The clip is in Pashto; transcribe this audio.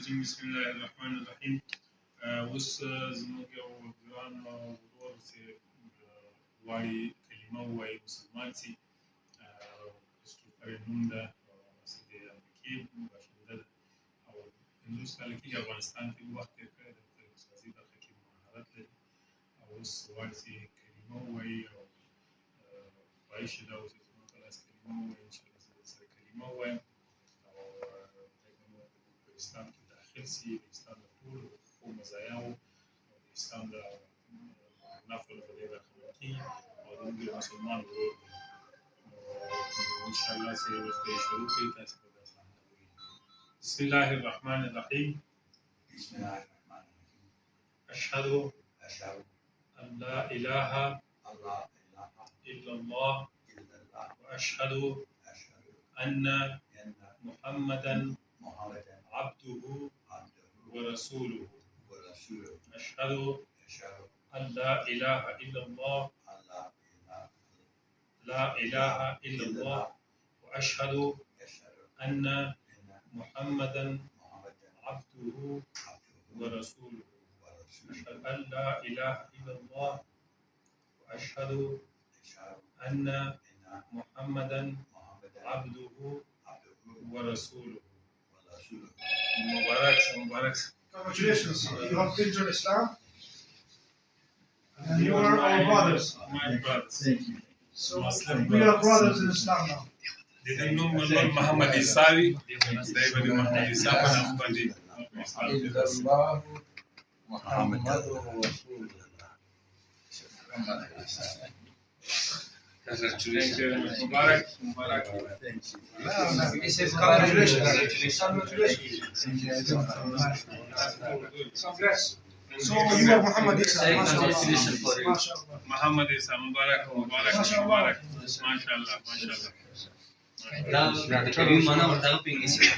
الرجيم بسم الله الرحمن الرحیم. اوس زموږ یو ګران ورور چې غواړي کلمه ووایي، مسلمان سي، کریسټوفر یې نوم ده، چې د امریکې باشنده ده او 50 کاله کېږي افغانستان کې وخت تېر کړی دی، په تلفظي برخه کې مهارت لري او اوس غواړي چې کلمه ووایي او خواهش یې دا و چې زما په لاس کلمه ووایي. انشاءالله زه درسره کلمه ووایم او په اسلام کې داخل سي، د اسلام د ټولو ښو مزایاوو او د اسلام د نفعو په دې برخه ورکېږي او زموږ یو مسلمان ورور دی. انشاءالله چې اوس به یې شروع کړي، تاسې به دا صحنه ووینئ. بسم الله الرحمن الرحیم. بسم الله الرحمن الرحیم. أشهد أن لا إله إلا الله وأشهد أن محمدا عبده ورسوله. أشهد أن لا إله إلا الله وأشهد أن محمدا عبده ورسوله. أشهد أن لا إله إلا الله وأشهد أن محمدا عبده ورسوله. Mubarak. Congratulations, you have entered Islam and you are our brothers. My brothers. Thank you. So we are brothers in Islam now. د دې نوم ملول محمد عیساوي دی، به د محمد عیسی په نام باندې محمد رسول الله. مبارک. So you are Muhammad Isa. محمد عیسی مبارک. ماشاءالله.